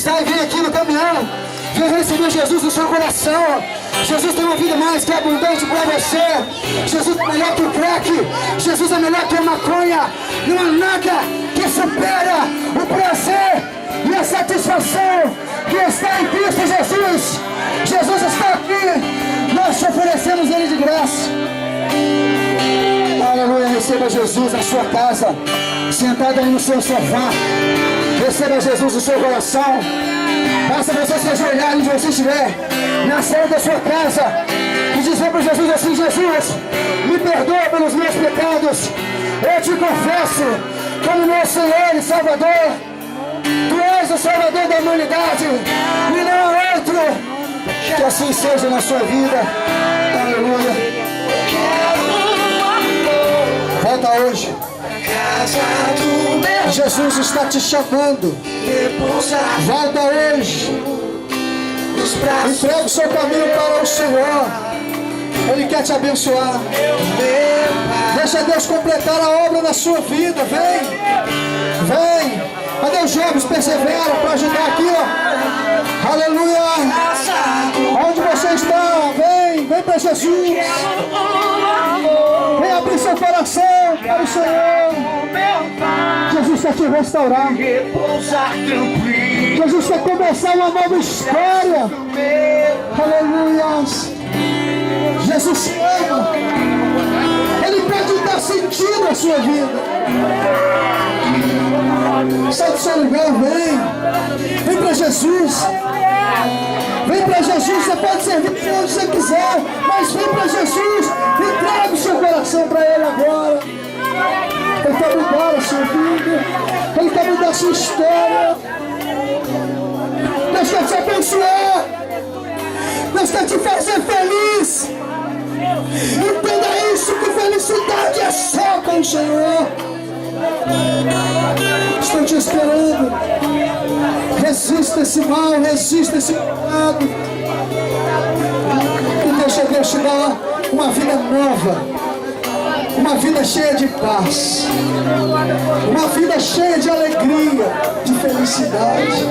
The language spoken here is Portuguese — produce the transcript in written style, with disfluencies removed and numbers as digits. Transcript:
está e vem aqui no caminhão, vem receber Jesus no seu coração. Jesus tem uma vida mais que abundante para você. Jesus é melhor que o crack. Jesus é melhor que a maconha. Não há nada que supera o prazer e a satisfação que está em Cristo Jesus. Jesus está aqui. Nós te oferecemos Ele de graça. Aleluia. Receba Jesus na sua casa, sentado aí no seu sofá. Receba Jesus no seu coração. Basta você se ajoelhar onde você estiver, na sala da sua casa, e dizer para Jesus assim: Jesus, me perdoa pelos meus pecados. Eu te confesso como meu Senhor e Salvador. Tu és o Salvador da humanidade e não há outro. Que assim seja na sua vida. Aleluia. Volta hoje. Jesus está te chamando. Volta hoje. Entrega o seu caminho para o Senhor. Ele quer te abençoar. Deixa Deus completar a obra na sua vida. Vem. Vem. Cadê os jovens? Persevera para ajudar aqui, ó. Aleluia. Onde você está? Vem. Vem para Jesus. Vem abrir seu coração para o Senhor. Jesus quer te restaurar. Jesus quer começar uma nova história. Aleluia. Jesus te ama. Ele pode dar sentido à sua vida. Sai do seu lugar, vem. Vem para Jesus. Vem para Jesus. Você pode servir onde você quiser, mas vem para Jesus. Entrega o seu coração para Ele agora. Ele quer mudar a sua vida. Ele quer mudar a sua história. Deus quer te abençoar. Deus quer te fazer feliz. Entenda isso, que felicidade é só com o Senhor. Estou te esperando. Resista esse mal, resista esse pecado. E deixa Deus te dar uma vida nova. Uma vida cheia de paz. Uma vida cheia de alegria, de felicidade.